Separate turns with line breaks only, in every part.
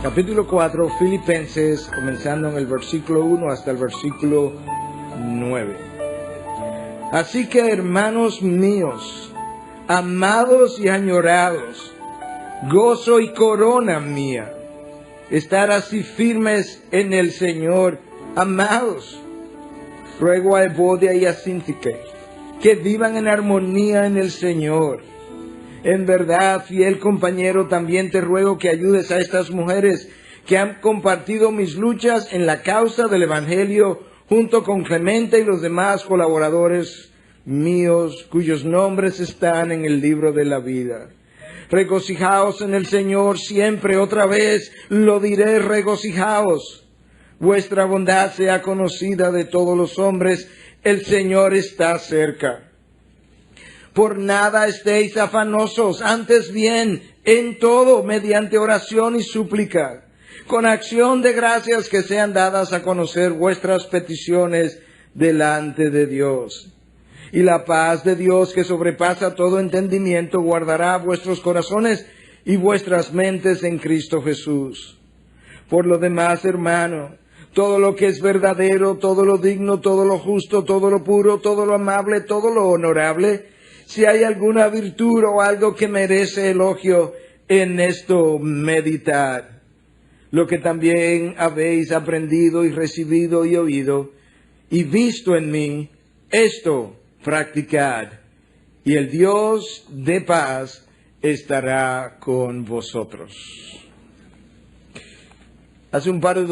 Capítulo 4, Filipenses, comenzando en el versículo 1 hasta el versículo 9. Así que, hermanos míos, amados y añorados, gozo y corona mía, estar así firmes en el Señor, amados. Ruego a Evodia y a Síntique que vivan en armonía en el Señor. En verdad, fiel compañero, también te ruego que ayudes a estas mujeres que han compartido mis luchas en la causa del Evangelio, junto con Clemente y los demás colaboradores míos, cuyos nombres están en el libro de la vida. Regocijaos en el Señor siempre, otra vez lo diré, regocijaos. Vuestra bondad sea conocida de todos los hombres, el Señor está cerca. Por nada estéis afanosos, antes bien, en todo, mediante oración y súplica, con acción de gracias que sean dadas a conocer vuestras peticiones delante de Dios. Y la paz de Dios, que sobrepasa todo entendimiento, guardará vuestros corazones y vuestras mentes en Cristo Jesús. Por lo demás, hermano, todo lo que es verdadero, todo lo digno, todo lo justo, todo lo puro, todo lo amable, todo lo honorable, si hay alguna virtud o algo que merece elogio, en esto meditad. Lo que también habéis aprendido y recibido y oído y visto en mí, esto practicad, y el Dios de paz estará con vosotros. Hace un par de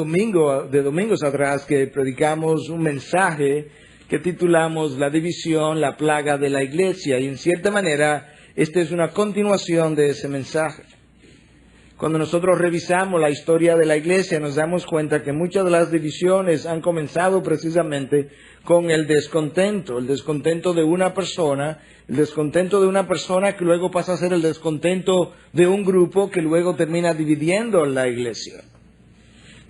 domingos atrás que predicamos un mensaje que titulamos La división, la plaga de la iglesia, y en cierta manera esta es una continuación de ese mensaje. Cuando nosotros revisamos la historia de la iglesia nos damos cuenta que muchas de las divisiones han comenzado precisamente con el descontento de una persona, el descontento de una persona que luego pasa a ser el descontento de un grupo que luego termina dividiendo la iglesia.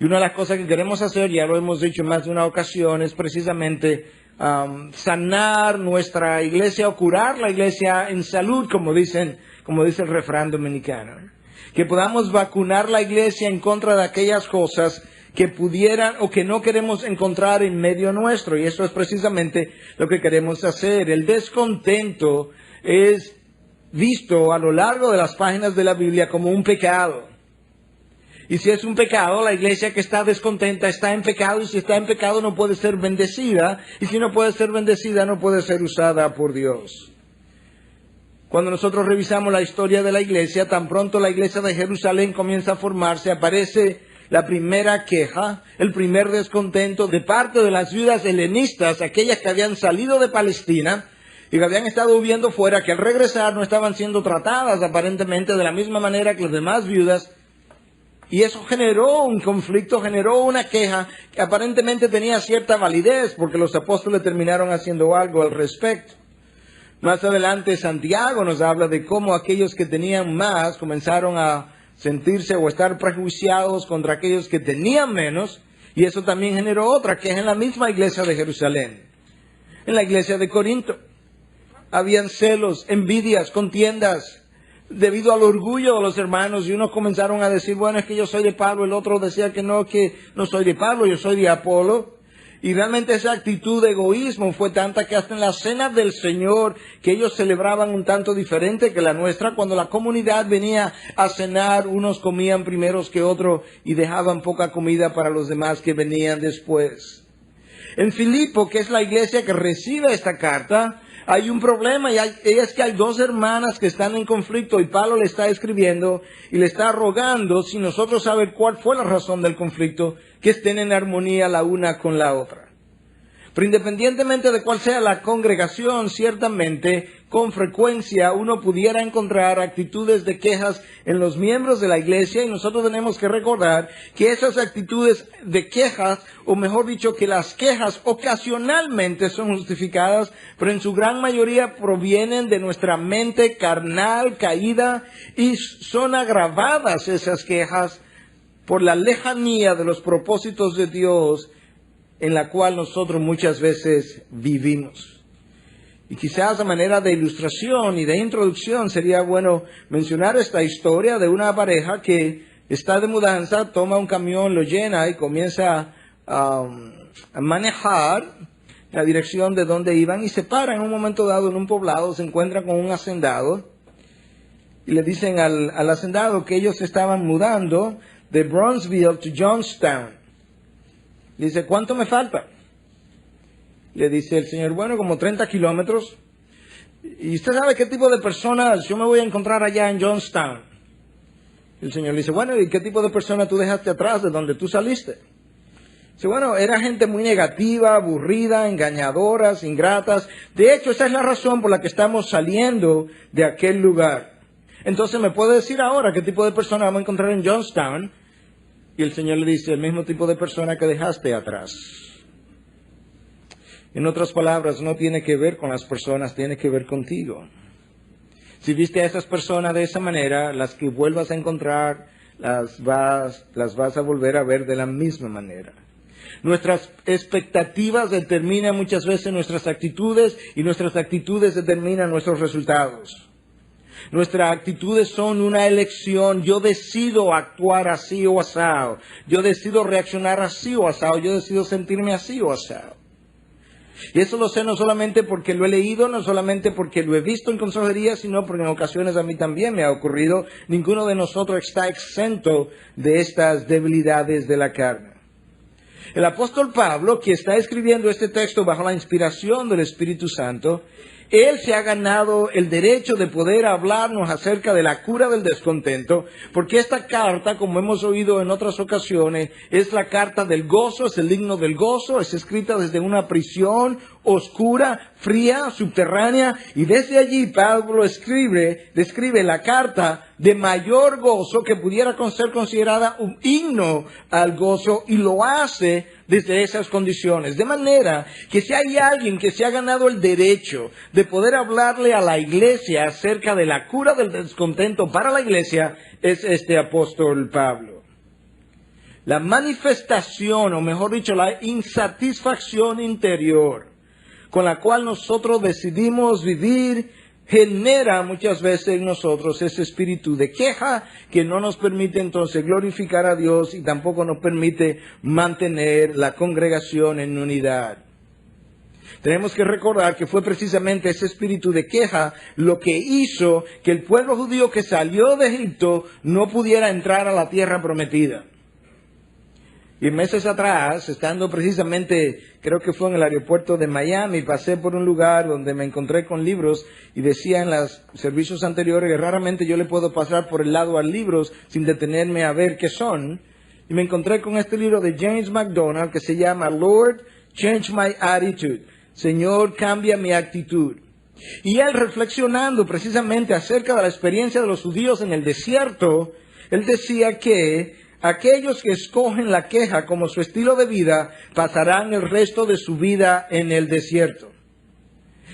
Y una de las cosas que queremos hacer, ya lo hemos dicho en más de una ocasión, es precisamente sanar nuestra iglesia o curar la iglesia en salud, como dice el refrán dominicano. Que podamos vacunar la iglesia en contra de aquellas cosas que pudieran o que no queremos encontrar en medio nuestro. Y eso es precisamente lo que queremos hacer. El descontento es visto a lo largo de las páginas de la Biblia como un pecado. Y si es un pecado, la iglesia que está descontenta está en pecado, y si está en pecado no puede ser bendecida, y si no puede ser bendecida no puede ser usada por Dios. Cuando nosotros revisamos la historia de la iglesia, tan pronto la iglesia de Jerusalén comienza a formarse, aparece la primera queja, el primer descontento de parte de las viudas helenistas, aquellas que habían salido de Palestina y que habían estado viviendo fuera, que al regresar no estaban siendo tratadas aparentemente de la misma manera que las demás viudas. Y eso generó un conflicto, generó una queja que aparentemente tenía cierta validez, porque los apóstoles terminaron haciendo algo al respecto. Más adelante Santiago nos habla de cómo aquellos que tenían más comenzaron a sentirse o estar prejuiciados contra aquellos que tenían menos, y eso también generó otra queja en la misma iglesia de Jerusalén. En la iglesia de Corinto habían celos, envidias, contiendas, debido al orgullo de los hermanos, y unos comenzaron a decir, bueno, es que yo soy de Pablo, el otro decía que no soy de Pablo, yo soy de Apolo. Y realmente esa actitud de egoísmo fue tanta que hasta en la cena del Señor, que ellos celebraban un tanto diferente que la nuestra, cuando la comunidad venía a cenar, unos comían primeros que otros y dejaban poca comida para los demás que venían después. En Filipo, que es la iglesia que recibe esta carta, hay un problema, y es que hay dos hermanas que están en conflicto, y Pablo le está escribiendo y le está rogando, sin nosotros saber cuál fue la razón del conflicto, que estén en armonía la una con la otra. Pero independientemente de cuál sea la congregación, ciertamente, con frecuencia uno pudiera encontrar actitudes de quejas en los miembros de la iglesia, y nosotros tenemos que recordar que esas actitudes de quejas, o mejor dicho, que las quejas ocasionalmente son justificadas, pero en su gran mayoría provienen de nuestra mente carnal, caída, y son agravadas esas quejas por la lejanía de los propósitos de Dios en la cual nosotros muchas veces vivimos. Y quizás a manera de ilustración y de introducción sería bueno mencionar esta historia de una pareja que está de mudanza, toma un camión, lo llena y comienza a manejar la dirección de donde iban y se para en un momento dado en un poblado, se encuentra con un hacendado y le dicen al hacendado que ellos se estaban mudando de Bronzeville to Johnstown. Le dice, ¿cuánto me falta? Le dice el señor, bueno, como 30 kilómetros. ¿Y usted sabe qué tipo de personas yo me voy a encontrar allá en Johnstown? El señor le dice, bueno, ¿y qué tipo de personas tú dejaste atrás de donde tú saliste? Dice, bueno, era gente muy negativa, aburrida, engañadoras, ingratas. De hecho, esa es la razón por la que estamos saliendo de aquel lugar. Entonces, ¿me puede decir ahora qué tipo de personas vamos a encontrar en Johnstown? Y el señor le dice, el mismo tipo de persona que dejaste atrás. En otras palabras, no tiene que ver con las personas, tiene que ver contigo. Si viste a esas personas de esa manera, las que vuelvas a encontrar, las vas a volver a ver de la misma manera. Nuestras expectativas determinan muchas veces nuestras actitudes y nuestras actitudes determinan nuestros resultados. Nuestras actitudes son una elección. Yo decido actuar así o asado. Yo decido reaccionar así o asado. Yo decido sentirme así o asado. Y eso lo sé no solamente porque lo he leído, no solamente porque lo he visto en consejería, sino porque en ocasiones a mí también me ha ocurrido. Ninguno de nosotros está exento de estas debilidades de la carne. El apóstol Pablo, que está escribiendo este texto bajo la inspiración del Espíritu Santo, él se ha ganado el derecho de poder hablarnos acerca de la cura del descontento, porque esta carta, como hemos oído en otras ocasiones, es la carta del gozo, es el himno del gozo, es escrita desde una prisión oscura, fría, subterránea, y desde allí Pablo describe la carta de mayor gozo que pudiera ser considerada un himno al gozo, y lo hace desde esas condiciones. De manera que si hay alguien que se ha ganado el derecho de poder hablarle a la iglesia acerca de la cura del descontento para la iglesia, es este apóstol Pablo. La manifestación, o mejor dicho, la insatisfacción interior con la cual nosotros decidimos vivir, genera muchas veces en nosotros ese espíritu de queja que no nos permite entonces glorificar a Dios y tampoco nos permite mantener la congregación en unidad. Tenemos que recordar que fue precisamente ese espíritu de queja lo que hizo que el pueblo judío que salió de Egipto no pudiera entrar a la tierra prometida. Y meses atrás, estando precisamente, creo que fue en el aeropuerto de Miami, pasé por un lugar donde me encontré con libros y decía en los servicios anteriores que raramente yo le puedo pasar por el lado a libros sin detenerme a ver qué son. Y me encontré con este libro de James MacDonald que se llama Lord, Change My Attitude. Señor, cambia mi actitud. Y él reflexionando precisamente acerca de la experiencia de los judíos en el desierto, él decía que aquellos que escogen la queja como su estilo de vida pasarán el resto de su vida en el desierto.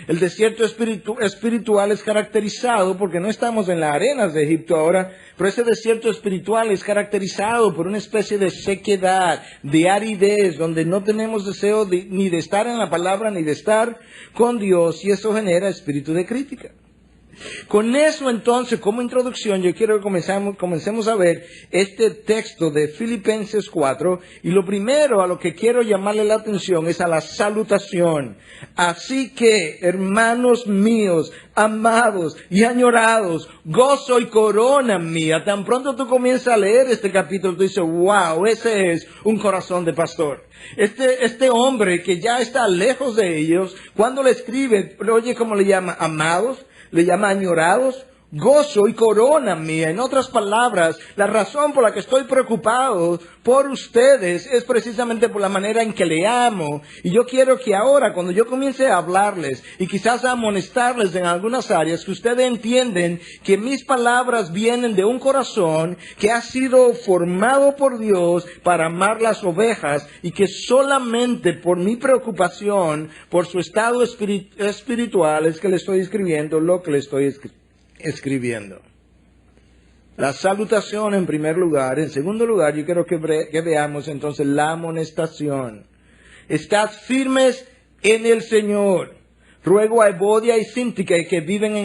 El desierto espiritual es caracterizado, porque no estamos en las arenas de Egipto ahora, pero ese desierto espiritual es caracterizado por una especie de sequedad, de aridez, donde no tenemos deseo ni de estar en la palabra ni de estar con Dios, y eso genera espíritu de crítica. Con eso entonces, como introducción, yo quiero que comencemos a ver este texto de Filipenses 4, y lo primero a lo que quiero llamarle la atención es a la salutación. Así que, hermanos míos, amados y añorados, gozo y corona mía. Tan pronto tú comienzas a leer este capítulo, tú dices, wow, ese es un corazón de pastor. Este hombre que ya está lejos de ellos, cuando le escribe, oye, ¿cómo le llama? Amados. Le llama añorados, gozo y corona mía. En otras palabras, la razón por la que estoy preocupado por ustedes es precisamente por la manera en que le amo. Y yo quiero que ahora, cuando yo comience a hablarles y quizás a amonestarles en algunas áreas, que ustedes entienden que mis palabras vienen de un corazón que ha sido formado por Dios para amar las ovejas, y que solamente por mi preocupación por su estado espiritual es que le estoy escribiendo lo que le estoy escribiendo. La salutación en primer lugar. En segundo lugar, yo quiero que veamos entonces la amonestación. Estad firmes en el Señor. Ruego a Evodia y Síntique que vivan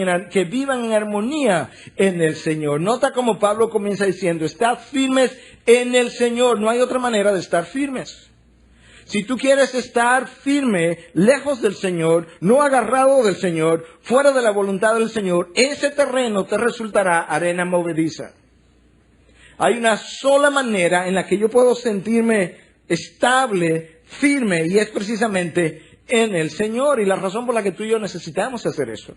en armonía en el Señor. Nota cómo Pablo comienza diciendo, estad firmes en el Señor. No hay otra manera de estar firmes. Si tú quieres estar firme, lejos del Señor, no agarrado del Señor, fuera de la voluntad del Señor, ese terreno te resultará arena movediza. Hay una sola manera en la que yo puedo sentirme estable, firme, y es precisamente en el Señor. Y la razón por la que tú y yo necesitamos hacer eso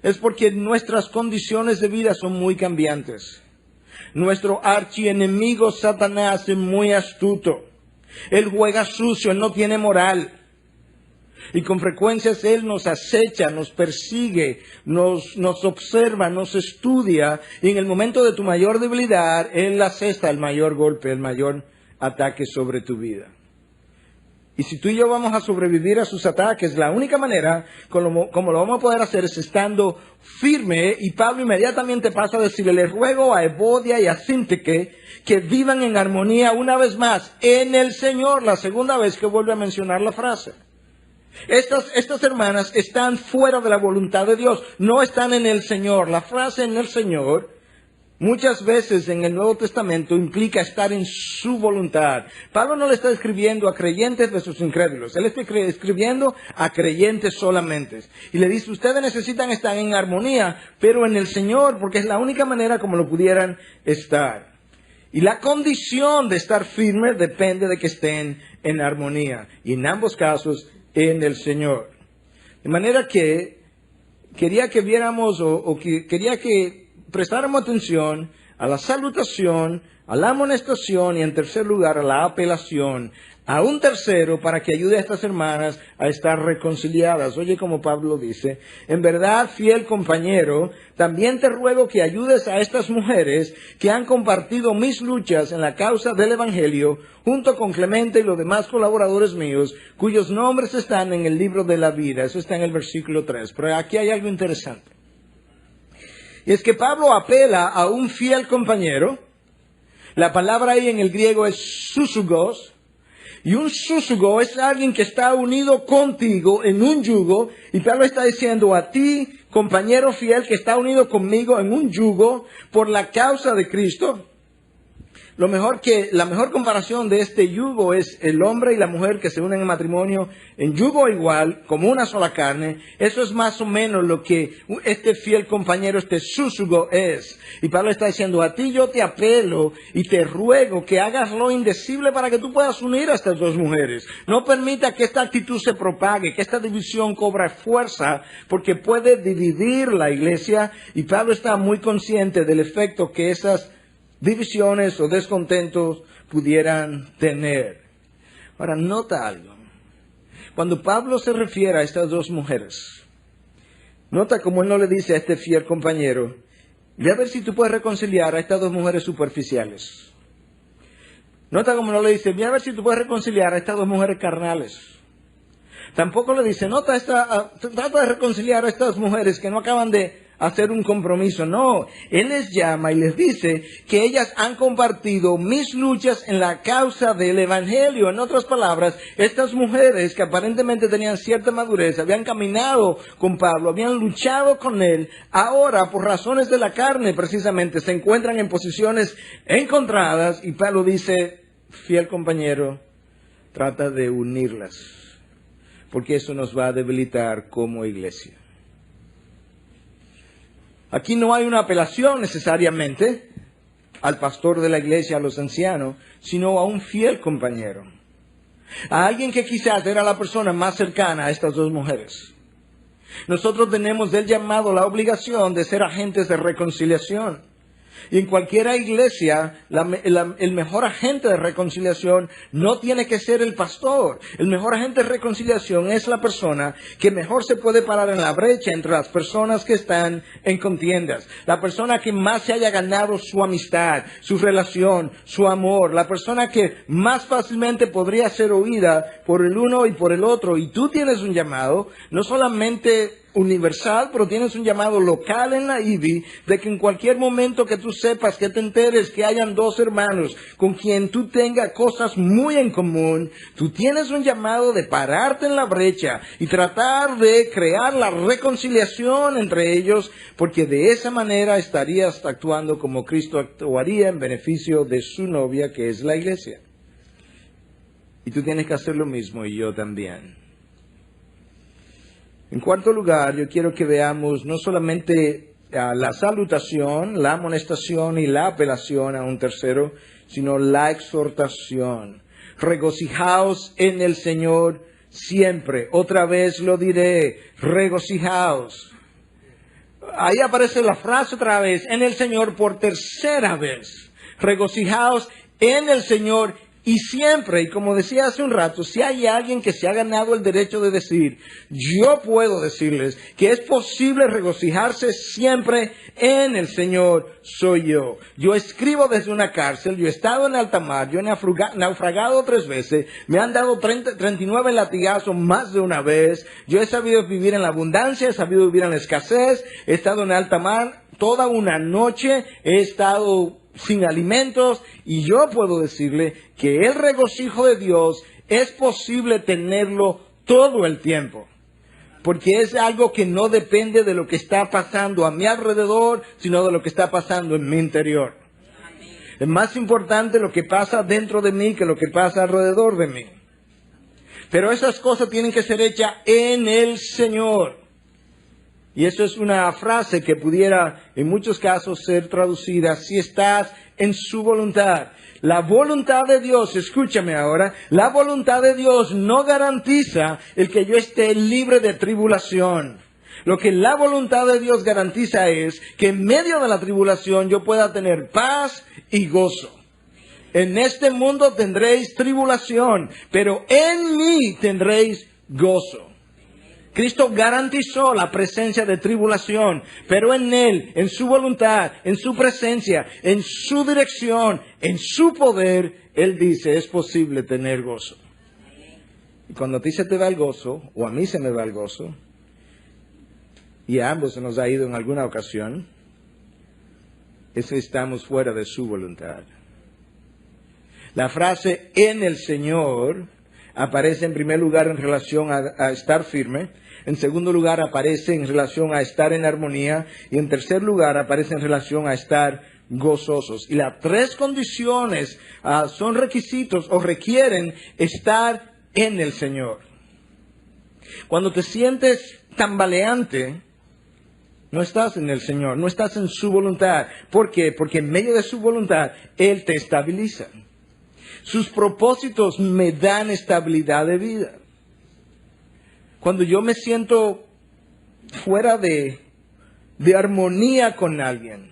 es porque nuestras condiciones de vida son muy cambiantes. Nuestro archienemigo Satanás es muy astuto. Él juega sucio, él no tiene moral. Y con frecuencia él nos acecha, nos persigue, nos observa, nos estudia. Y en el momento de tu mayor debilidad, él asesta el mayor golpe, el mayor ataque sobre tu vida. Y si tú y yo vamos a sobrevivir a sus ataques, la única manera como lo vamos a poder hacer es estando firme. Y Pablo inmediatamente pasa a decirle, les ruego a Evodia y a Síntique que vivan en armonía una vez más en el Señor. La segunda vez que vuelve a mencionar la frase. Estas hermanas están fuera de la voluntad de Dios, no están en el Señor. La frase en el Señor muchas veces en el Nuevo Testamento implica estar en su voluntad. Pablo no le está escribiendo a creyentes versus incrédulos. Él está escribiendo a creyentes solamente. Y le dice, ustedes necesitan estar en armonía, pero en el Señor, porque es la única manera como lo pudieran estar. Y la condición de estar firme depende de que estén en armonía. Y en ambos casos, en el Señor. De manera que quería que viéramos quería que prestáramos atención a la salutación, a la amonestación y en tercer lugar a la apelación a un tercero para que ayude a estas hermanas a estar reconciliadas. Oye como Pablo dice, en verdad, fiel compañero, también te ruego que ayudes a estas mujeres que han compartido mis luchas en la causa del Evangelio, junto con Clemente y los demás colaboradores míos, cuyos nombres están en el libro de la vida. Eso está en el versículo 3. Pero aquí hay algo interesante. Y es que Pablo apela a un fiel compañero. La palabra ahí en el griego es susugos. Y un súsugo es alguien que está unido contigo en un yugo. Y Pablo está diciendo a ti, compañero fiel, que está unido conmigo en un yugo por la causa de Cristo. La mejor comparación de este yugo es el hombre y la mujer que se unen en matrimonio en yugo igual, como una sola carne. Eso es más o menos lo que este fiel compañero, este súsugo es. Y Pablo está diciendo, a ti yo te apelo y te ruego que hagas lo indecible para que tú puedas unir a estas dos mujeres. No permita que esta actitud se propague, que esta división cobre fuerza, porque puede dividir la iglesia. Y Pablo está muy consciente del efecto que esas divisiones o descontentos pudieran tener. Ahora, nota algo. Cuando Pablo se refiere a estas dos mujeres, nota como él no le dice a este fiel compañero, ve a ver si tú puedes reconciliar a estas dos mujeres superficiales. Nota como no le dice, ve a ver si tú puedes reconciliar a estas dos mujeres carnales. Tampoco le dice, trata de reconciliar a estas mujeres que no acaban de hacer un compromiso. No, él les llama y les dice que ellas han compartido mis luchas en la causa del Evangelio. En otras palabras, estas mujeres que aparentemente tenían cierta madurez, habían caminado con Pablo, habían luchado con él, ahora por razones de la carne precisamente se encuentran en posiciones encontradas y Pablo dice, fiel compañero, trata de unirlas, porque eso nos va a debilitar como iglesia. Aquí no hay una apelación necesariamente al pastor de la iglesia, a los ancianos, sino a un fiel compañero. A alguien que quizás era la persona más cercana a estas dos mujeres. Nosotros tenemos del llamado la obligación de ser agentes de reconciliación. Y en cualquier iglesia, el mejor agente de reconciliación no tiene que ser el pastor. El mejor agente de reconciliación es la persona que mejor se puede parar en la brecha entre las personas que están en contiendas. La persona que más se haya ganado su amistad, su relación, su amor. La persona que más fácilmente podría ser oída por el uno y por el otro. Y tú tienes un llamado, no solamente universal, pero tienes un llamado local en la IBI, de que en cualquier momento que tú sepas, que te enteres que hayan dos hermanos con quien tú tengas cosas muy en común, tú tienes un llamado de pararte en la brecha y tratar de crear la reconciliación entre ellos, porque de esa manera estarías actuando como Cristo actuaría en beneficio de su novia, que es la iglesia. Y tú tienes que hacer lo mismo, y yo también. En cuarto lugar, yo quiero que veamos no solamente la salutación, la amonestación y la apelación a un tercero, sino la exhortación. Regocijaos en el Señor siempre. Otra vez lo diré, regocijaos. Ahí aparece la frase otra vez, en el Señor por tercera vez. Regocijaos en el Señor y siempre, y como decía hace un rato, si hay alguien que se ha ganado el derecho de decir, yo puedo decirles que es posible regocijarse siempre en el Señor, soy yo. Yo escribo desde una cárcel, yo he estado en alta mar, yo he naufragado 3 veces, me han dado 39 latigazos más de una vez, yo he sabido vivir en la abundancia, he sabido vivir en la escasez, he estado en alta mar toda una noche, he estado sin alimentos, y yo puedo decirle que el regocijo de Dios es posible tenerlo todo el tiempo, porque es algo que no depende de lo que está pasando a mi alrededor, sino de lo que está pasando en mi interior. Es más importante lo que pasa dentro de mí que lo que pasa alrededor de mí. Pero esas cosas tienen que ser hechas en el Señor. Y eso es una frase que pudiera en muchos casos ser traducida, si estás en su voluntad. La voluntad de Dios, escúchame ahora, la voluntad de Dios no garantiza el que yo esté libre de tribulación. Lo que la voluntad de Dios garantiza es que en medio de la tribulación yo pueda tener paz y gozo. En este mundo tendréis tribulación, pero en mí tendréis gozo. Cristo garantizó la presencia de tribulación, pero en Él, en su voluntad, en su presencia, en su dirección, en su poder, Él dice, es posible tener gozo. Y cuando a ti se te va el gozo, o a mí se me va el gozo, y a ambos se nos ha ido en alguna ocasión, es que estamos fuera de su voluntad. La frase en el Señor aparece en primer lugar en relación a estar firme, en segundo lugar aparece en relación a estar en armonía, y en tercer lugar aparece en relación a estar gozosos. Y las 3 condiciones son requisitos o requieren estar en el Señor. Cuando te sientes tambaleante, no estás en el Señor, no estás en su voluntad. ¿Por qué? Porque en medio de su voluntad, Él te estabiliza. Sus propósitos me dan estabilidad de vida. Cuando yo me siento fuera de armonía con alguien,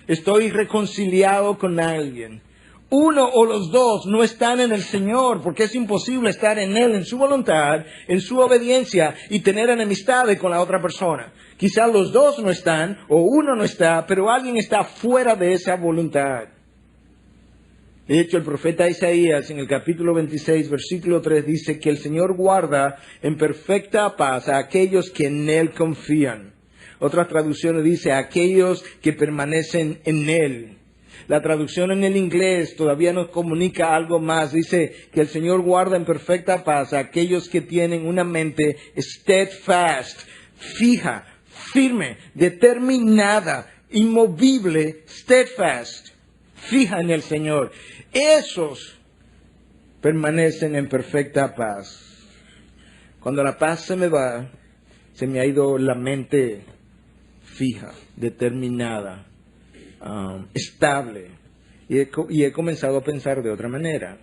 estoy reconciliado con alguien, uno o los dos no están en el Señor, porque es imposible estar en Él, en su voluntad, en su obediencia, y tener enemistades con la otra persona. Quizás los dos no están, o uno no está, pero alguien está fuera de esa voluntad. De hecho, el profeta Isaías en el capítulo 26, versículo 3 dice que el Señor guarda en perfecta paz a aquellos que en Él confían. Otras traducciones dice a aquellos que permanecen en Él. La traducción en el inglés todavía nos comunica algo más. Dice que el Señor guarda en perfecta paz a aquellos que tienen una mente steadfast, fija, firme, determinada, inmovible, steadfast, fija en el Señor. Esos permanecen en perfecta paz. Cuando la paz se me va, se me ha ido la mente fija, determinada, estable. Y he comenzado a pensar de otra manera.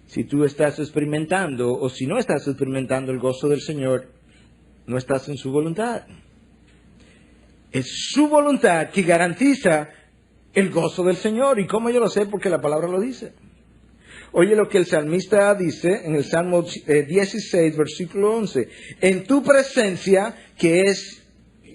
Si tú estás experimentando, o si no estás experimentando el gozo del Señor, no estás en su voluntad. Es su voluntad que garantiza el gozo del Señor. ¿Y cómo yo lo sé? Porque la palabra lo dice. Oye lo que el salmista dice en el Salmo 16, versículo 11. En tu presencia, que es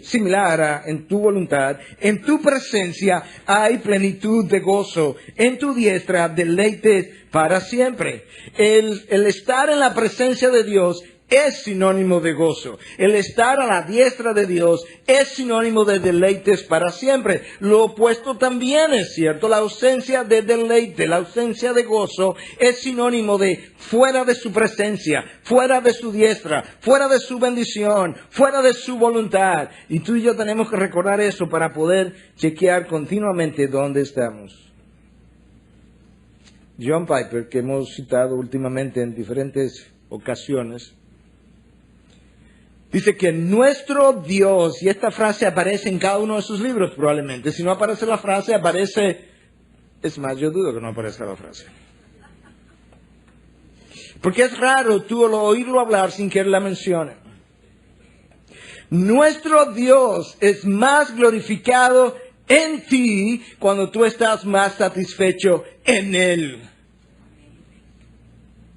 similar a en tu voluntad, en tu presencia hay plenitud de gozo, en tu diestra deleites para siempre. El estar en la presencia de Dios es sinónimo de gozo. El estar a la diestra de Dios es sinónimo de deleites para siempre. Lo opuesto también es cierto. La ausencia de deleite, la ausencia de gozo es sinónimo de fuera de su presencia, fuera de su diestra, fuera de su bendición, fuera de su voluntad. Y tú y yo tenemos que recordar eso para poder chequear continuamente dónde estamos. John Piper, que hemos citado últimamente en diferentes ocasiones, dice que nuestro Dios, y esta frase aparece en cada uno de sus libros probablemente, si no aparece la frase, aparece, es más, yo dudo que no aparezca la frase. Porque es raro tú oírlo hablar sin que él la mencione. Nuestro Dios es más glorificado en ti cuando tú estás más satisfecho en Él.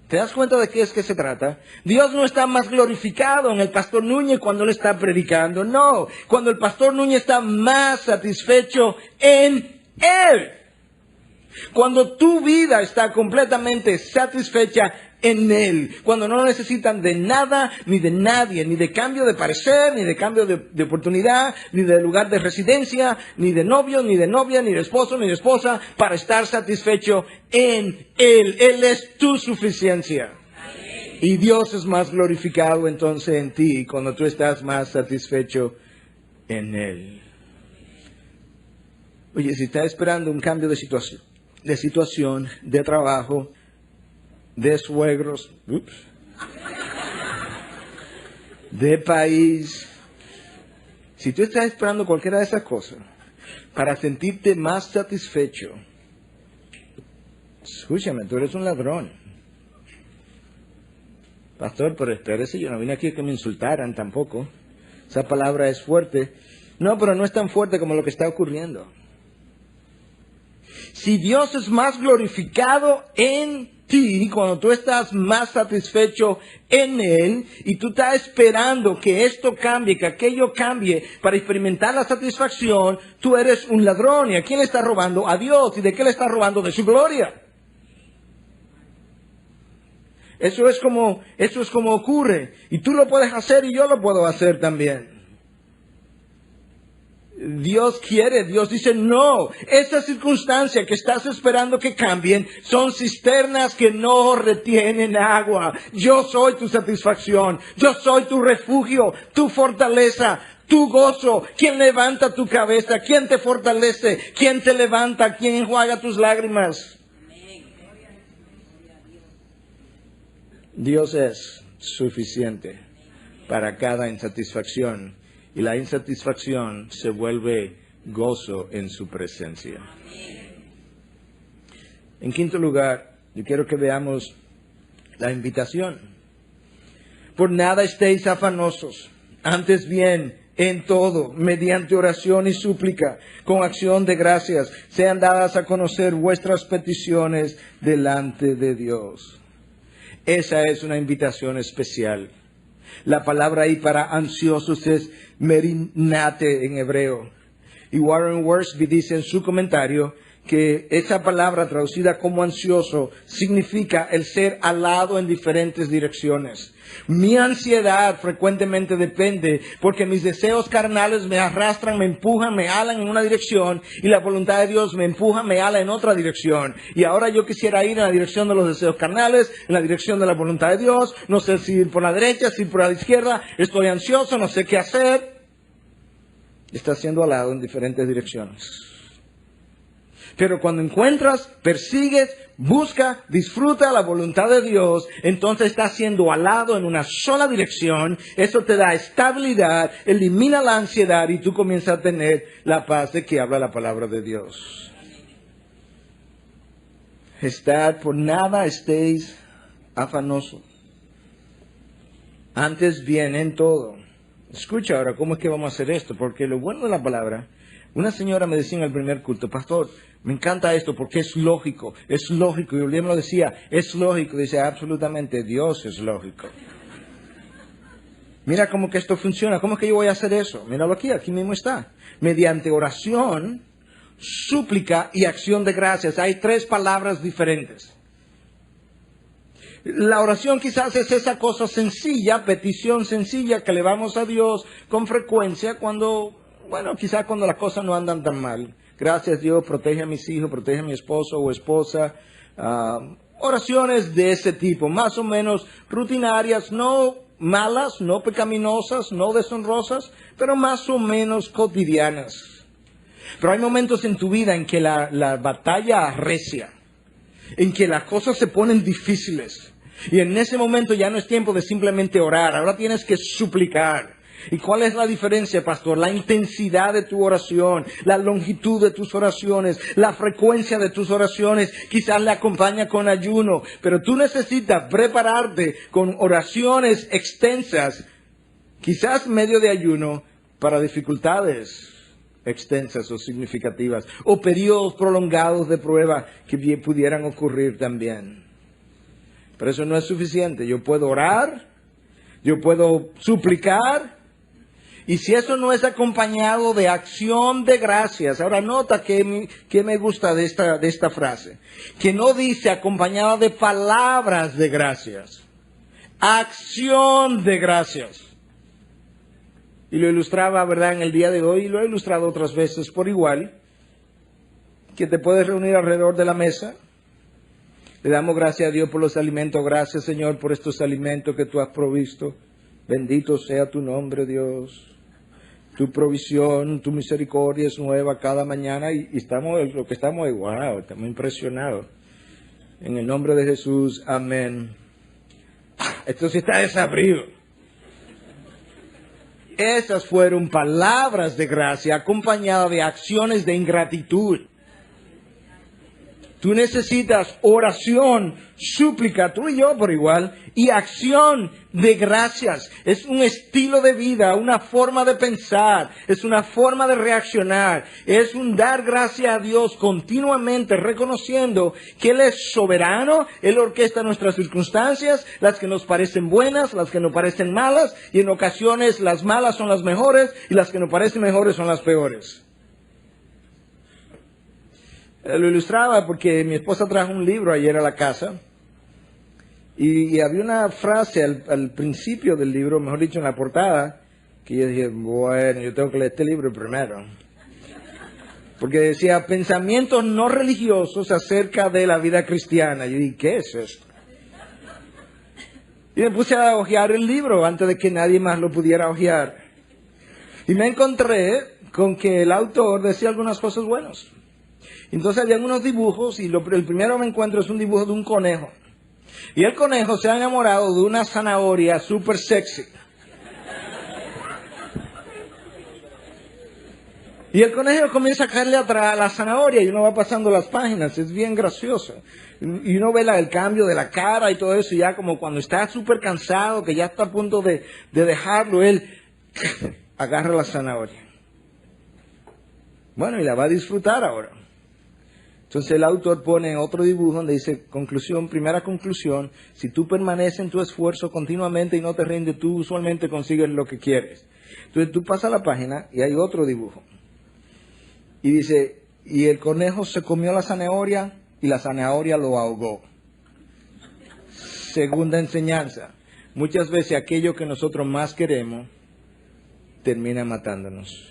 ¿Te das cuenta de qué es que se trata? Dios no está más glorificado en el pastor Núñez cuando él está predicando. No, cuando el pastor Núñez está más satisfecho en Él. Cuando tu vida está completamente satisfecha en Él. Cuando no necesitan de nada, ni de nadie, ni de cambio de parecer, ni de cambio de oportunidad, ni de lugar de residencia, ni de novio, ni de novia, ni de esposo, ni de esposa, para estar satisfecho en Él. Él es tu suficiencia. Y Dios es más glorificado entonces en ti cuando tú estás más satisfecho en Él. Oye, si estás esperando un cambio de situación, de trabajo, de suegros, de país, si tú estás esperando cualquiera de esas cosas para sentirte más satisfecho, escúchame, tú eres un ladrón. Pastor, pero espérese, yo no vine aquí a que me insultaran tampoco. Esa palabra es fuerte. No, pero no es tan fuerte como lo que está ocurriendo. Si Dios es más glorificado en ti, cuando tú estás más satisfecho en Él, y tú estás esperando que esto cambie, que aquello cambie, para experimentar la satisfacción, tú eres un ladrón. ¿Y a quién le estás robando? A Dios. ¿Y de qué le estás robando? De su gloria. Eso es como ocurre. Y tú lo puedes hacer y yo lo puedo hacer también. Dios quiere, Dios dice, no, esas circunstancias que estás esperando que cambien son cisternas que no retienen agua. Yo soy tu satisfacción, yo soy tu refugio, tu fortaleza, tu gozo. ¿Quién levanta tu cabeza? ¿Quién te fortalece? ¿Quién te levanta? ¿Quién enjuaga tus lágrimas? Dios es suficiente para cada insatisfacción. Y la insatisfacción se vuelve gozo en su presencia. En quinto lugar, yo quiero que veamos la invitación. Por nada estéis afanosos, antes bien, en todo, mediante oración y súplica, con acción de gracias, sean dadas a conocer vuestras peticiones delante de Dios. Esa es una invitación especial. La palabra ahí para ansiosos es merinate en hebreo. Y Warren Wiersbe dice en su comentario que esa palabra traducida como ansioso significa el ser alado en diferentes direcciones. Mi ansiedad frecuentemente depende porque mis deseos carnales me arrastran, me empujan, me alan en una dirección y la voluntad de Dios me empuja, me ala en otra dirección. Y ahora yo quisiera ir en la dirección de los deseos carnales, en la dirección de la voluntad de Dios. No sé si ir por la derecha, si ir por la izquierda. Estoy ansioso, no sé qué hacer. Está siendo alado en diferentes direcciones. Pero cuando encuentras, persigues, busca, disfruta la voluntad de Dios, entonces estás siendo alado en una sola dirección. Eso te da estabilidad, elimina la ansiedad y tú comienzas a tener la paz de que habla la palabra de Dios. Por nada estéis afanosos. Antes bien en todo. Escucha ahora cómo es que vamos a hacer esto, porque lo bueno de la palabra, una señora me decía en el primer culto, pastor, me encanta esto porque es lógico, y William lo decía, es lógico, dice, absolutamente, Dios es lógico. Mira cómo que esto funciona, ¿cómo es que yo voy a hacer eso? Míralo aquí mismo está. Mediante oración, súplica y acción de gracias. Hay tres palabras diferentes. La oración quizás es esa cosa sencilla, petición sencilla que le vamos a Dios con frecuencia cuando, bueno, quizás cuando las cosas no andan tan mal. Gracias Dios, protege a mis hijos, protege a mi esposo o esposa. Oraciones de ese tipo, más o menos rutinarias, no malas, no pecaminosas, no deshonrosas, pero más o menos cotidianas. Pero hay momentos en tu vida en que la batalla arrecia, en que las cosas se ponen difíciles. Y en ese momento ya no es tiempo de simplemente orar, ahora tienes que suplicar. ¿Y cuál es la diferencia, pastor? La intensidad de tu oración, la longitud de tus oraciones, la frecuencia de tus oraciones, quizás le acompaña con ayuno, pero tú necesitas prepararte con oraciones extensas, quizás medio de ayuno, para dificultades extensas o significativas, o periodos prolongados de prueba que pudieran ocurrir también. Pero eso no es suficiente. Yo puedo orar, yo puedo suplicar, y si eso no es acompañado de acción de gracias, ahora nota que me gusta de esta frase, que no dice acompañada de palabras de gracias, acción de gracias. Y lo ilustraba, ¿verdad?, en el día de hoy, y lo he ilustrado otras veces por igual, que te puedes reunir alrededor de la mesa. Le damos gracias a Dios por los alimentos. Gracias, Señor, por estos alimentos que tú has provisto. Bendito sea tu nombre, Dios. Tu provisión, tu misericordia es nueva cada mañana. Y estamos wow, estamos impresionados. En el nombre de Jesús, amén. Esto sí está desabrido. Esas fueron palabras de gracia acompañadas de acciones de ingratitud. Tú necesitas oración, súplica, tú y yo por igual, y acción de gracias. Es un estilo de vida, una forma de pensar, es una forma de reaccionar, es un dar gracias a Dios continuamente, reconociendo que Él es soberano, Él orquesta nuestras circunstancias, las que nos parecen buenas, las que nos parecen malas, y en ocasiones las malas son las mejores, y las que nos parecen mejores son las peores. Lo ilustraba porque mi esposa trajo un libro ayer a la casa y había una frase al principio del libro, mejor dicho en la portada, que yo dije, bueno, yo tengo que leer este libro primero. Porque decía, pensamientos no religiosos acerca de la vida cristiana. Yo dije, ¿qué es esto? Y me puse a hojear el libro antes de que nadie más lo pudiera hojear. Y me encontré con que el autor decía algunas cosas buenas. Entonces habían unos dibujos y el primero que me encuentro es un dibujo de un conejo. Y el conejo se ha enamorado de una zanahoria súper sexy. Y el conejo comienza a caerle atrás a la zanahoria y uno va pasando las páginas, es bien gracioso. Y uno ve el cambio de la cara y todo eso, y ya como cuando está súper cansado, que ya está a punto de dejarlo, él agarra la zanahoria. Bueno, y la va a disfrutar ahora. Entonces el autor pone otro dibujo donde dice, conclusión, primera conclusión, si tú permaneces en tu esfuerzo continuamente y no te rindes, tú usualmente consigues lo que quieres. Entonces tú pasas la página y hay otro dibujo. Y dice, y el conejo se comió la zanahoria y la zanahoria lo ahogó. Segunda enseñanza, muchas veces aquello que nosotros más queremos termina matándonos.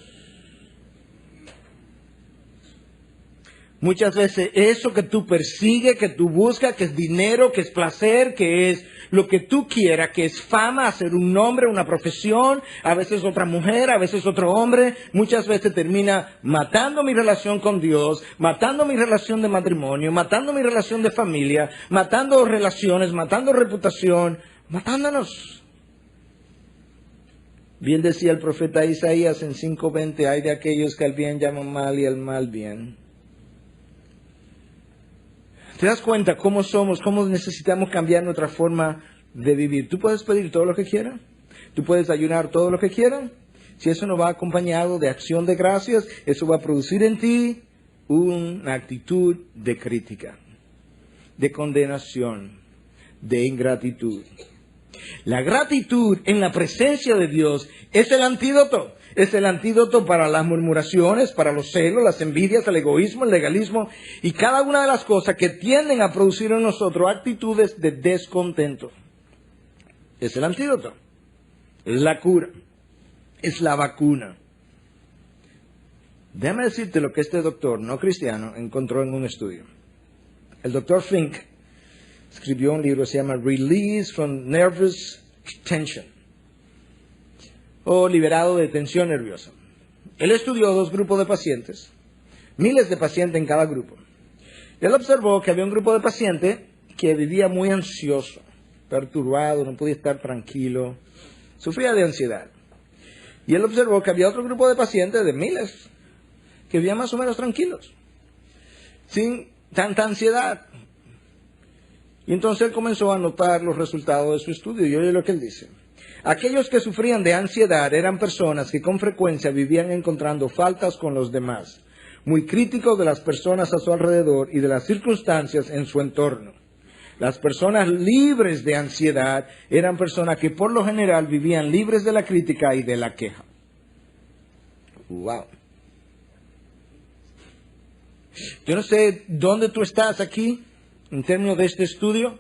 Muchas veces eso que tú persigues, que tú buscas, que es dinero, que es placer, que es lo que tú quieras, que es fama, hacer un nombre, una profesión, a veces otra mujer, a veces otro hombre, muchas veces termina matando mi relación con Dios, matando mi relación de matrimonio, matando mi relación de familia, matando relaciones, matando reputación, matándonos. Bien decía el profeta Isaías en 5:20, hay de aquellos que al bien llaman mal y al mal bien. ¿Te das cuenta cómo somos, cómo necesitamos cambiar nuestra forma de vivir? Tú puedes pedir todo lo que quieras, tú puedes ayunar todo lo que quieras. Si eso no va acompañado de acción de gracias, eso va a producir en ti una actitud de crítica, de condenación, de ingratitud. La gratitud en la presencia de Dios es el antídoto. Es el antídoto para las murmuraciones, para los celos, las envidias, el egoísmo, el legalismo y cada una de las cosas que tienden a producir en nosotros actitudes de descontento. Es el antídoto, es la cura, es la vacuna. Déjame decirte lo que este doctor no cristiano encontró en un estudio. El doctor Fink escribió un libro que se llama Release from Nervous Tension, o liberado de tensión nerviosa. Él estudió 2 grupos de pacientes, miles de pacientes en cada grupo. Él observó que había un grupo de pacientes que vivía muy ansioso, perturbado, no podía estar tranquilo, sufría de ansiedad. Y él observó que había otro grupo de pacientes de miles que vivían más o menos tranquilos, sin tanta ansiedad. Y entonces él comenzó a notar los resultados de su estudio, y oye lo que él dice. Aquellos que sufrían de ansiedad eran personas que con frecuencia vivían encontrando faltas con los demás, muy críticos de las personas a su alrededor y de las circunstancias en su entorno. Las personas libres de ansiedad eran personas que por lo general vivían libres de la crítica y de la queja. ¡Wow! Yo no sé dónde tú estás aquí en términos de este estudio,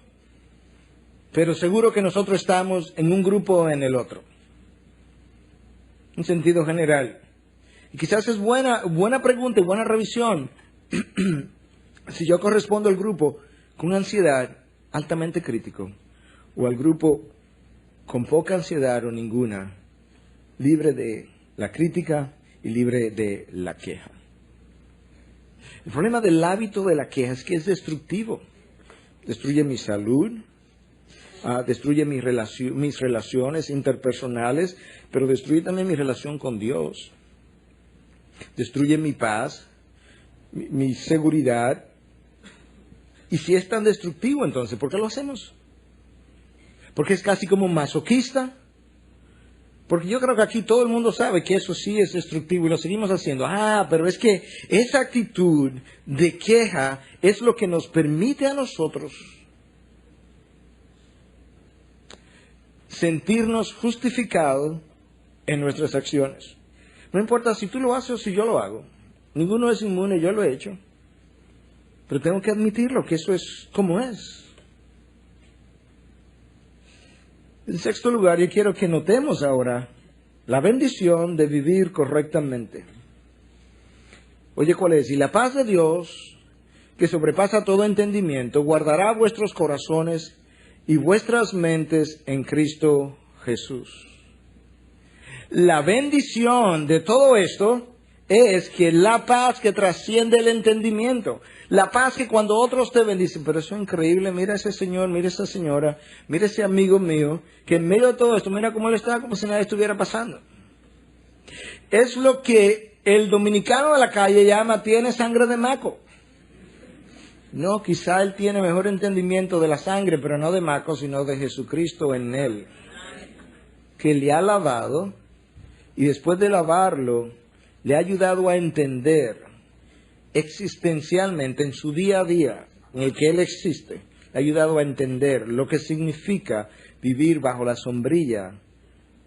pero seguro que nosotros estamos en un grupo o en el otro, en sentido general. Y quizás es buena pregunta y buena revisión si yo correspondo al grupo con ansiedad altamente crítico o al grupo con poca ansiedad o ninguna, libre de la crítica y libre de la queja. El problema del hábito de la queja es que es destructivo. Destruye mi salud, destruye mis relaciones interpersonales, pero destruye también mi relación con Dios. Destruye mi paz, mi seguridad. Y si es tan destructivo, entonces, ¿por qué lo hacemos? Porque es casi como masoquista. Porque yo creo que aquí todo el mundo sabe que eso sí es destructivo y lo seguimos haciendo. Pero es que esa actitud de queja es lo que nos permite a nosotros sentirnos justificados en nuestras acciones. No importa si tú lo haces o si yo lo hago. Ninguno es inmune, yo lo he hecho. Pero tengo que admitirlo, que eso es como es. En sexto lugar, yo quiero que notemos ahora la bendición de vivir correctamente. Oye, ¿cuál es? Y la paz de Dios, que sobrepasa todo entendimiento, guardará vuestros corazones y vuestras mentes en Cristo Jesús. La bendición de todo esto es que la paz que trasciende el entendimiento, la paz que cuando otros te bendicen, pero eso es increíble, mira ese señor, mira esa señora, mira ese amigo mío, que en medio de todo esto, mira cómo él está, como si nada estuviera pasando. Es lo que el dominicano de la calle llama, tiene sangre de maco. No, quizá él tiene mejor entendimiento de la sangre, pero no de maco, sino de Jesucristo en él, que le ha lavado y después de lavarlo, le ha ayudado a entender existencialmente en su día a día, en el que él existe, le ha ayudado a entender lo que significa vivir bajo la sombrilla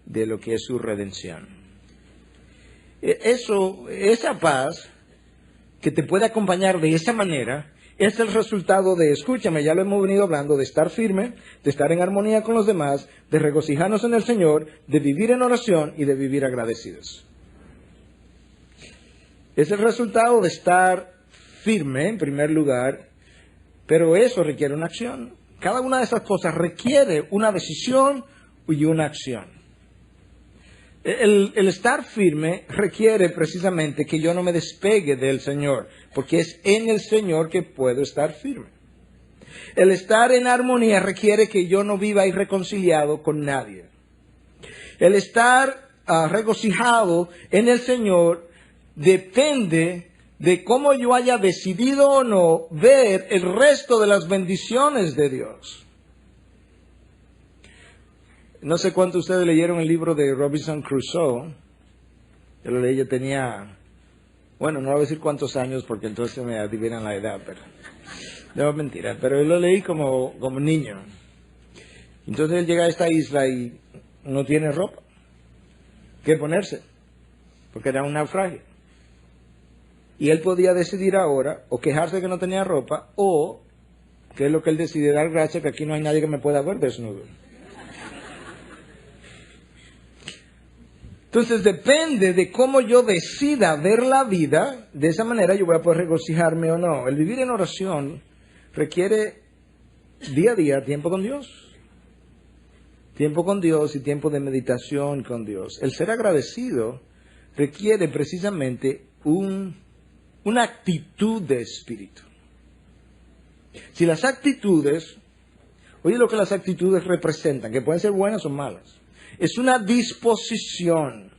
de lo que es su redención. Esa paz que te puede acompañar de esa manera, es el resultado de, escúchame, ya lo hemos venido hablando, de estar firme, de estar en armonía con los demás, de regocijarnos en el Señor, de vivir en oración y de vivir agradecidos. Es el resultado de estar firme, en primer lugar, pero eso requiere una acción. Cada una de esas cosas requiere una decisión y una acción. El estar firme requiere precisamente que yo no me despegue del Señor, porque es en el Señor que puedo estar firme. El estar en armonía requiere que yo no viva irreconciliado con nadie. El estar regocijado en el Señor depende de cómo yo haya decidido o no ver el resto de las bendiciones de Dios. No sé cuántos de ustedes leyeron el libro de Robinson Crusoe. Yo lo leí, yo tenía, bueno, no voy a decir cuántos años porque entonces me adivinan la edad, pero no es mentira, pero yo lo leí como niño. Entonces él llega a esta isla y no tiene ropa que ponerse. porque era un naufragio. Y él podía decidir ahora, o quejarse que no tenía ropa, o, que es lo que él decide, dar gracias que aquí no hay nadie que me pueda ver desnudo. Entonces depende de cómo yo decida ver la vida, de esa manera yo voy a poder regocijarme o no. El vivir en oración requiere día a día tiempo con Dios. Tiempo con Dios y tiempo de meditación con Dios. El ser agradecido requiere precisamente una actitud de espíritu. Si las actitudes, oye lo que las actitudes representan, que pueden ser buenas o malas, es una disposición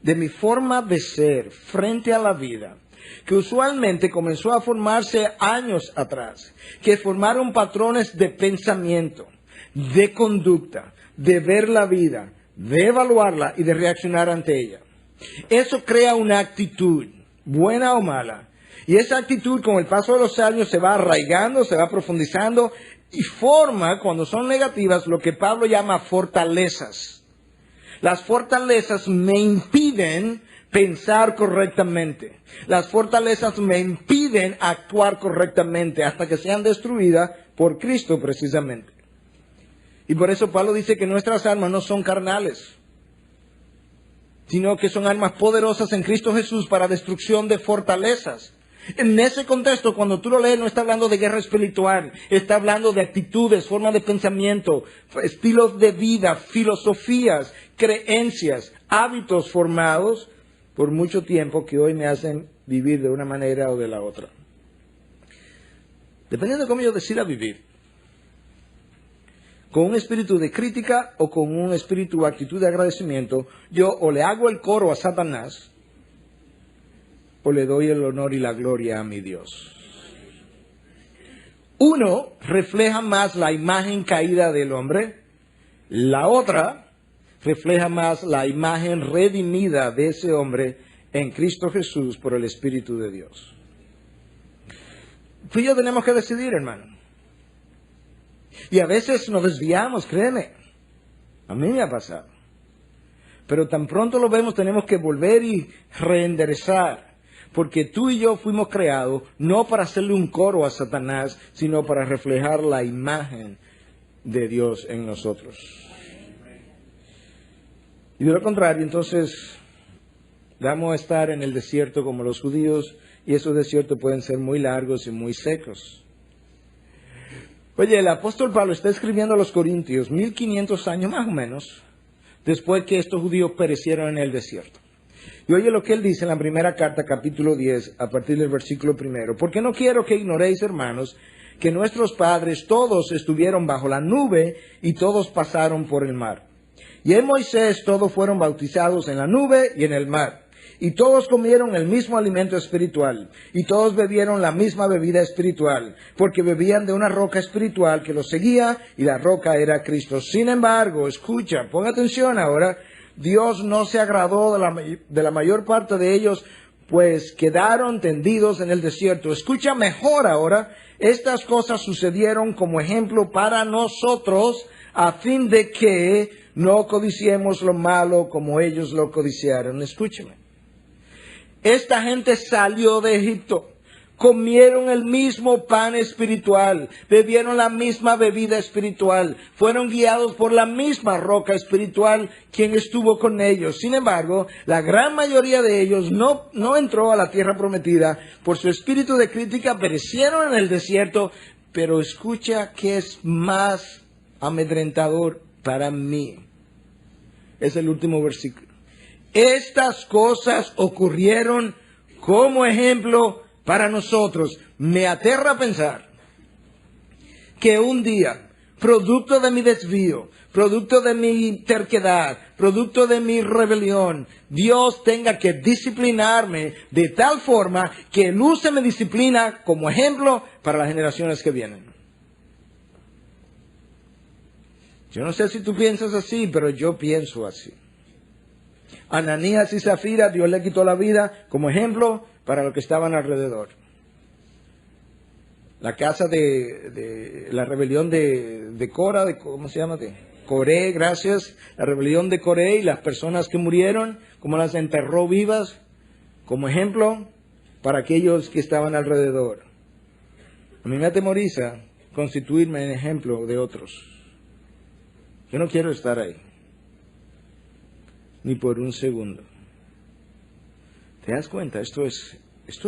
de mi forma de ser frente a la vida, que usualmente comenzó a formarse años atrás, que formaron patrones de pensamiento, de conducta, de ver la vida, de evaluarla y de reaccionar ante ella. Eso crea una actitud, buena o mala, y esa actitud con el paso de los años se va arraigando, se va profundizando y forma, cuando son negativas, lo que Pablo llama fortalezas. Las fortalezas me impiden pensar correctamente. Las fortalezas me impiden actuar correctamente hasta que sean destruidas por Cristo precisamente. Y por eso Pablo dice que nuestras armas no son carnales, sino que son armas poderosas en Cristo Jesús para destrucción de fortalezas. En ese contexto, cuando tú lo lees, no está hablando de guerra espiritual, está hablando de actitudes, formas de pensamiento, estilos de vida, filosofías, creencias, hábitos formados por mucho tiempo que hoy me hacen vivir de una manera o de la otra. Dependiendo de cómo yo decida vivir, con un espíritu de crítica o con un espíritu o actitud de agradecimiento, yo o le hago el coro a Satanás, o le doy el honor y la gloria a mi Dios. Uno refleja más la imagen caída del hombre, la otra refleja más la imagen redimida de ese hombre en Cristo Jesús por el Espíritu de Dios. Tú y yo tenemos que decidir, hermano. Y a veces nos desviamos, créeme. A mí me ha pasado. Pero tan pronto lo vemos, tenemos que volver y reenderezar. Porque tú y yo fuimos creados no para hacerle un coro a Satanás, sino para reflejar la imagen de Dios en nosotros. Y de lo contrario, entonces, vamos a estar en el desierto como los judíos, y esos desiertos pueden ser muy largos y muy secos. Oye, el apóstol Pablo está escribiendo a los Corintios 1500 años más o menos, después que estos judíos perecieron en el desierto. Y oye lo que él dice en la primera carta, capítulo 10, a partir del versículo 1. Porque no quiero que ignoréis, hermanos, que nuestros padres todos estuvieron bajo la nube y todos pasaron por el mar. Y en Moisés todos fueron bautizados en la nube y en el mar. Y todos comieron el mismo alimento espiritual, y todos bebieron la misma bebida espiritual, porque bebían de una roca espiritual que los seguía, y la roca era Cristo. Sin embargo, escucha, pon atención ahora, Dios no se agradó de la mayor parte de ellos, pues quedaron tendidos en el desierto. Escucha mejor ahora, estas cosas sucedieron como ejemplo para nosotros, a fin de que no codiciemos lo malo como ellos lo codiciaron. Escúcheme. Esta gente salió de Egipto, comieron el mismo pan espiritual, bebieron la misma bebida espiritual, fueron guiados por la misma roca espiritual quien estuvo con ellos. Sin embargo, la gran mayoría de ellos no entró a la tierra prometida. Por su espíritu de crítica perecieron en el desierto. Pero escucha que es más amedrentador para mí. Es el último versículo. Estas cosas ocurrieron como ejemplo para nosotros. Me aterra pensar que un día, producto de mi desvío, producto de mi terquedad, producto de mi rebelión, Dios tenga que disciplinarme de tal forma que Él use mi disciplina como ejemplo para las generaciones que vienen. Yo no sé si tú piensas así, pero yo pienso así. Ananías y Zafira, Dios le quitó la vida como ejemplo para los que estaban alrededor. La casa de la rebelión de Cora, ¿cómo se llama? Coré, gracias, la rebelión de Coré y las personas que murieron, cómo las enterró vivas, como ejemplo para aquellos que estaban alrededor. A mí me atemoriza constituirme en ejemplo de otros. Yo no quiero estar ahí, ni por un segundo. ¿Te das cuenta? Esto es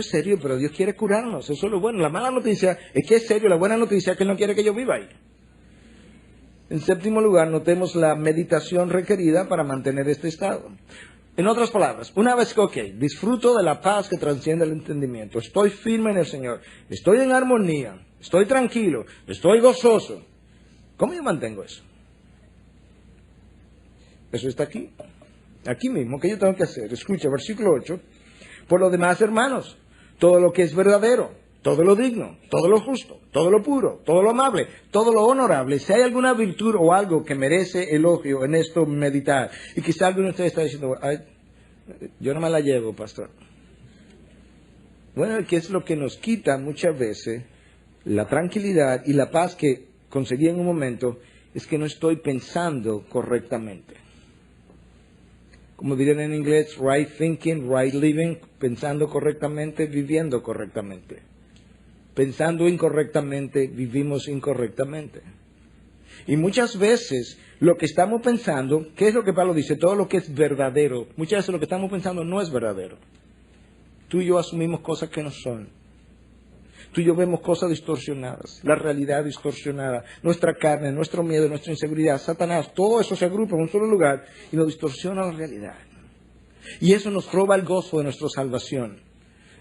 serio, pero Dios quiere curarnos. Eso es lo bueno. La mala noticia es que es serio. La buena noticia es que Él no quiere que yo viva ahí. En séptimo lugar, notemos la meditación requerida para mantener este estado. En otras palabras, una vez que, disfruto de la paz que trasciende el entendimiento, estoy firme en el Señor, estoy en armonía, estoy tranquilo, estoy gozoso. ¿Cómo yo mantengo eso? Eso está aquí. Aquí mismo, ¿qué yo tengo que hacer? Escucha, versículo 8. Por lo demás, hermanos, todo lo que es verdadero, todo lo digno, todo lo justo, todo lo puro, todo lo amable, todo lo honorable, si hay alguna virtud o algo que merece elogio, en esto meditar. Y quizá alguno de ustedes está diciendo, ay, yo no me la llevo, pastor. Bueno, ¿qué es lo que nos quita muchas veces la tranquilidad y la paz que conseguí en un momento? Es que no estoy pensando correctamente. Como dirían en inglés, right thinking, right living, pensando correctamente, viviendo correctamente. Pensando incorrectamente, vivimos incorrectamente. Y muchas veces lo que estamos pensando, ¿qué es lo que Pablo dice? Todo lo que es verdadero. Muchas veces lo que estamos pensando no es verdadero. Tú y yo asumimos cosas que no son. Tú y yo vemos cosas distorsionadas, la realidad distorsionada, nuestra carne, nuestro miedo, nuestra inseguridad, Satanás, todo eso se agrupa en un solo lugar y nos distorsiona la realidad. Y eso nos roba el gozo de nuestra salvación.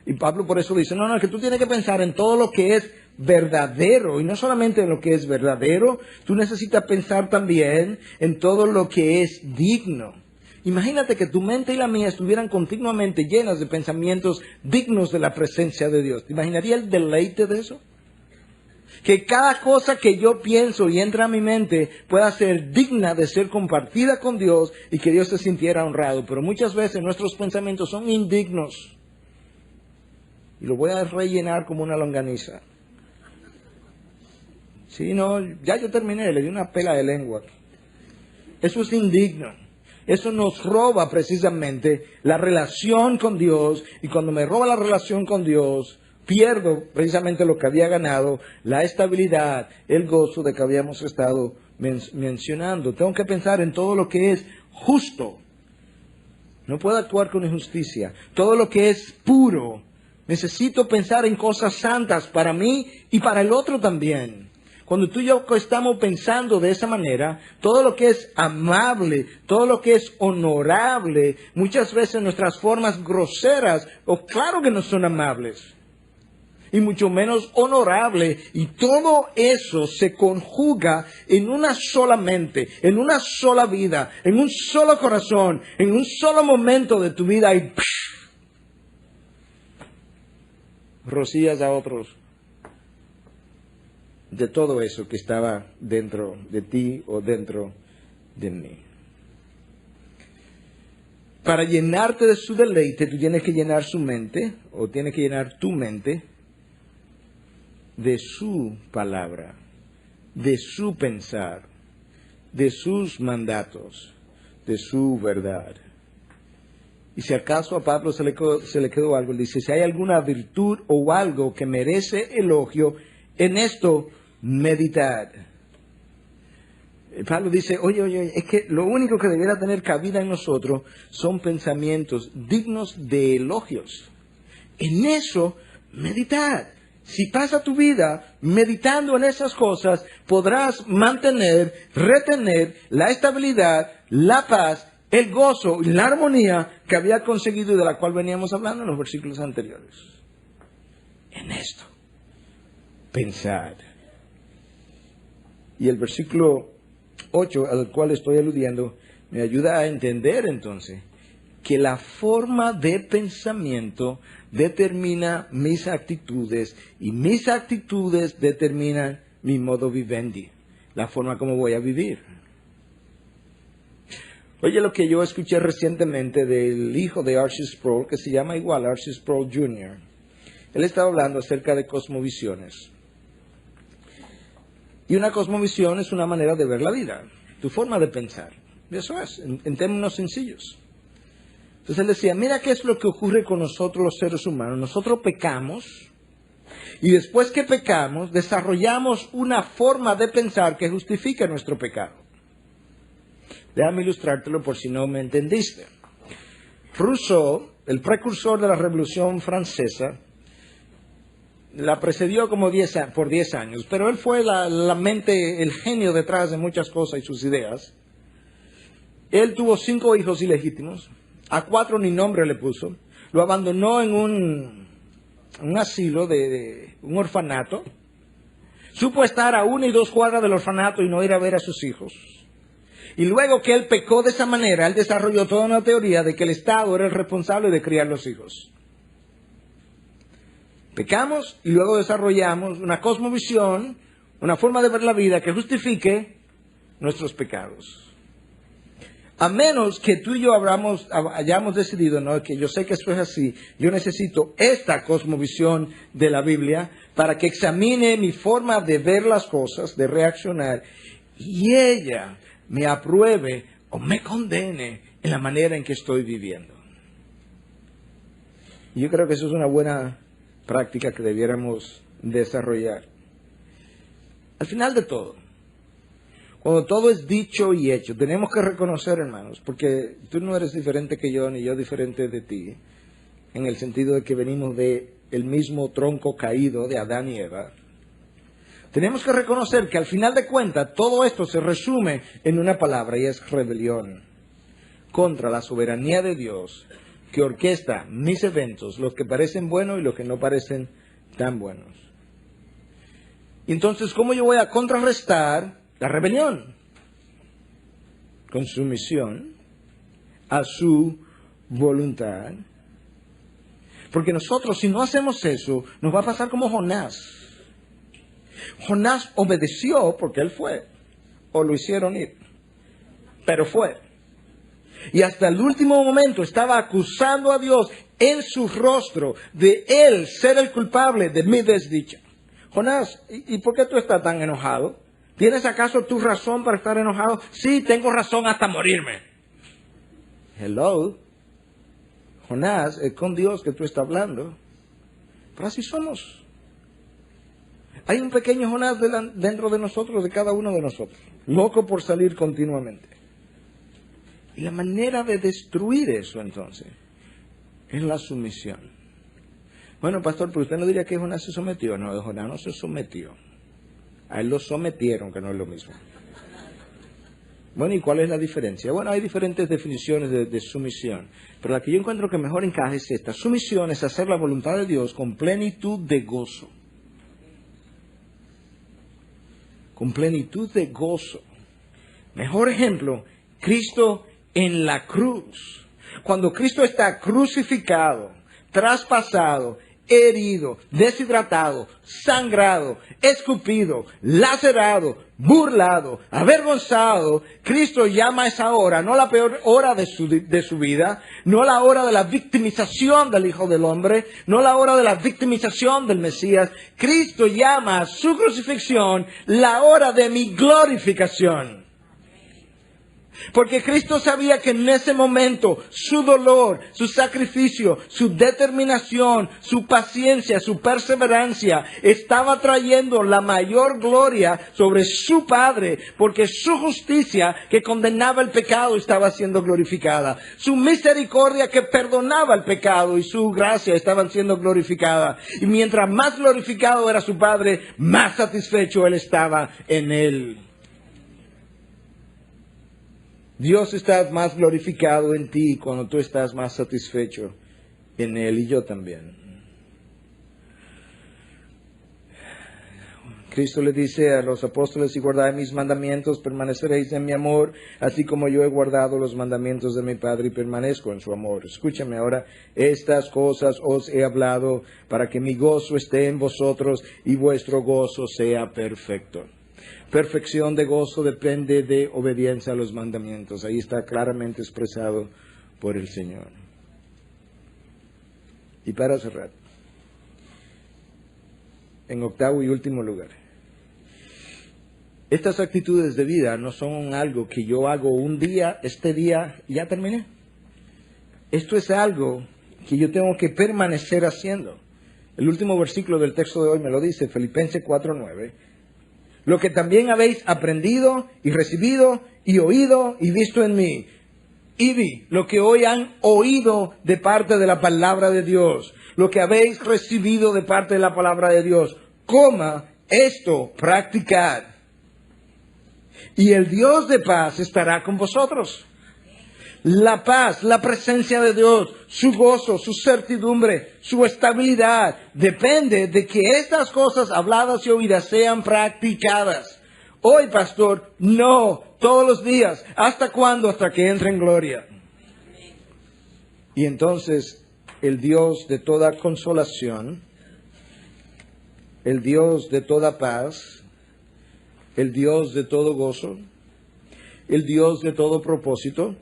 Y Pablo por eso dice, no, que tú tienes que pensar en todo lo que es verdadero, y no solamente en lo que es verdadero, tú necesitas pensar también en todo lo que es digno. Imagínate que tu mente y la mía estuvieran continuamente llenas de pensamientos dignos de la presencia de Dios. ¿Te imaginaría el deleite de eso? Que cada cosa que yo pienso y entra a mi mente pueda ser digna de ser compartida con Dios y que Dios se sintiera honrado. Pero muchas veces nuestros pensamientos son indignos. Y lo voy a rellenar como una longaniza. Sí, no, ya yo terminé, le di una pela de lengua. Eso es indigno. Eso nos roba precisamente la relación con Dios, y cuando me roba la relación con Dios, pierdo precisamente lo que había ganado, la estabilidad, el gozo de que habíamos estado mencionando. Tengo que pensar en todo lo que es justo. No puedo actuar con injusticia. Todo lo que es puro. Necesito pensar en cosas santas para mí y para el otro también. Cuando tú y yo estamos pensando de esa manera, todo lo que es amable, todo lo que es honorable, muchas veces nuestras formas groseras, o claro que no son amables, y mucho menos honorable, y todo eso se conjuga en una sola mente, en una sola vida, en un solo corazón, en un solo momento de tu vida, y rocías a otros de todo eso que estaba dentro de ti o dentro de mí. Para llenarte de su deleite, tú tienes que llenar su mente, o tienes que llenar tu mente, de su palabra, de su pensar, de sus mandatos, de su verdad. Y si acaso a Pablo se le quedó algo, él dice, si hay alguna virtud o algo que merece elogio, en esto meditad. Pablo dice, oye, es que lo único que debiera tener cabida en nosotros son pensamientos dignos de elogios. En eso meditad. Si pasa tu vida meditando en esas cosas, podrás mantener, retener la estabilidad, la paz, el gozo y la armonía que había conseguido y de la cual veníamos hablando en los versículos anteriores. En esto. Pensar. Y el versículo 8, al cual estoy aludiendo, me ayuda a entender entonces que la forma de pensamiento determina mis actitudes y mis actitudes determinan mi modo vivendi, la forma como voy a vivir. Oye, lo que yo escuché recientemente del hijo de Archie Sproul, que se llama igual Archie Sproul Jr. Él estaba hablando acerca de cosmovisiones. Y una cosmovisión es una manera de ver la vida. tu forma de pensar. Eso es, en términos sencillos. Entonces él decía, mira qué es lo que ocurre con nosotros los seres humanos. Nosotros pecamos y después que pecamos desarrollamos una forma de pensar que justifica nuestro pecado. Déjame ilustrártelo por si no me entendiste. Rousseau, el precursor de la Revolución Francesa, la precedió como por 10 años, pero él fue la mente, el genio detrás de muchas cosas y sus ideas. Él tuvo 5 hijos ilegítimos, a 4 ni nombre le puso, lo abandonó en un asilo, un orfanato, supo estar a 1 y 2 cuadras del orfanato y no ir a ver a sus hijos. Y luego que él pecó de esa manera, él desarrolló toda una teoría de que el Estado era el responsable de criar los hijos. Pecamos y luego desarrollamos una cosmovisión, una forma de ver la vida que justifique nuestros pecados. A menos que tú y yo hayamos decidido, no, que yo sé que eso es así, yo necesito esta cosmovisión de la Biblia para que examine mi forma de ver las cosas, de reaccionar, y ella me apruebe o me condene en la manera en que estoy viviendo. Y yo creo que eso es una buena práctica que debiéramos desarrollar. Al final de todo, cuando todo es dicho y hecho, tenemos que reconocer, hermanos, porque tú no eres diferente que yo, ni yo diferente de ti, en el sentido de que venimos del mismo tronco caído de Adán y Eva. Tenemos que reconocer que al final de cuentas todo esto se resume en una palabra y es rebelión contra la soberanía de Dios que orquesta mis eventos, los que parecen buenos y los que no parecen tan buenos. Y entonces, ¿cómo yo voy a contrarrestar la rebelión? Con sumisión a su voluntad. Porque nosotros, si no hacemos eso, nos va a pasar como Jonás. Jonás obedeció porque él fue, o lo hicieron ir, pero fue. Y hasta el último momento estaba acusando a Dios en su rostro de él ser el culpable de mi desdicha. Jonás, ¿y por qué tú estás tan enojado? ¿Tienes acaso tu razón para estar enojado? Sí, tengo razón hasta morirme. Hello. Jonás, es con Dios que tú estás hablando. Pero así somos. Hay un pequeño Jonás dentro de nosotros, de cada uno de nosotros, loco por salir continuamente. Y la manera de destruir eso, entonces, es la sumisión. Bueno, pastor, pero usted no diría que Jonás se sometió. No, Jonás no se sometió. A él lo sometieron, que no es lo mismo. Bueno, ¿y cuál es la diferencia? Bueno, hay diferentes definiciones de sumisión, pero la que yo encuentro que mejor encaja es esta. Sumisión es hacer la voluntad de Dios con plenitud de gozo. Con plenitud de gozo. Mejor ejemplo, Cristo en la cruz. Cuando Cristo está crucificado, traspasado, herido, deshidratado, sangrado, escupido, lacerado, burlado, avergonzado, Cristo llama a esa hora, no la peor hora de su vida, no la hora de la victimización del Hijo del Hombre, no la hora de la victimización del Mesías. Cristo llama a su crucifixión la hora de mi glorificación. Porque Cristo sabía que en ese momento su dolor, su sacrificio, su determinación, su paciencia, su perseverancia estaba trayendo la mayor gloria sobre su Padre, porque su justicia que condenaba el pecado estaba siendo glorificada. Su misericordia que perdonaba el pecado y su gracia estaban siendo glorificadas. Y mientras más glorificado era su Padre, más satisfecho Él estaba en Él. Dios está más glorificado en ti cuando tú estás más satisfecho en Él, y yo también. Cristo le dice a los apóstoles: si guardáis mis mandamientos, permaneceréis en mi amor, así como yo he guardado los mandamientos de mi Padre y permanezco en su amor. Escúchame ahora, estas cosas os he hablado para que mi gozo esté en vosotros y vuestro gozo sea perfecto. Perfección de gozo depende de obediencia a los mandamientos. Ahí está claramente expresado por el Señor. Y para cerrar, en octavo y último lugar, Estas actitudes de vida no son algo que yo hago un día, este día, y ya terminé. Esto es algo que yo tengo que permanecer haciendo. El último versículo del texto de hoy me lo dice, Filipenses 4:9. Lo que también habéis aprendido y recibido y oído y visto en mí. Y vi lo que hoy han oído de parte de la palabra de Dios. Lo que habéis recibido de parte de la palabra de Dios. Esto practicad. Y el Dios de paz estará con vosotros. La paz, la presencia de Dios, su gozo, su certidumbre, su estabilidad, depende de que estas cosas habladas y oídas sean practicadas. Hoy, pastor, no, todos los días. ¿Hasta cuándo? Hasta que entre en gloria. Y entonces, el Dios de toda consolación, el Dios de toda paz, el Dios de todo gozo, el Dios de todo propósito,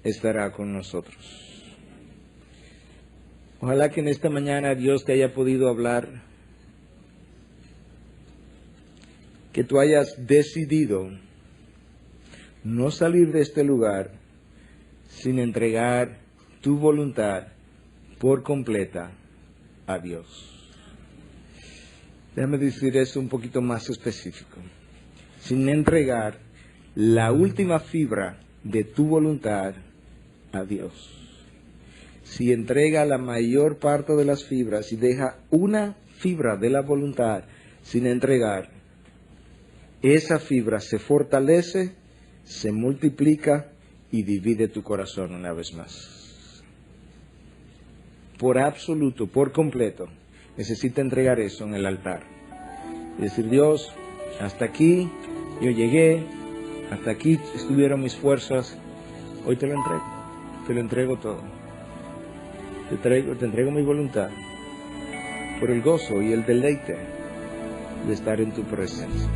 estará con nosotros. Ojalá que en esta mañana Dios te haya podido hablar, que tú hayas decidido no salir de este lugar sin entregar tu voluntad por completa a Dios. Déjame decir eso un poquito más específico. Sin entregar la última fibra de tu voluntad a Dios. Si entrega la mayor parte de las fibras y deja una fibra de la voluntad sin entregar, esa fibra se fortalece, se multiplica y divide tu corazón una vez más. Por absoluto, por completo, necesita entregar eso en el altar. Y decir, Dios, hasta aquí yo llegué, hasta aquí estuvieron mis fuerzas, hoy te lo entrego todo. Te entrego mi voluntad por el gozo y el deleite de estar en tu presencia.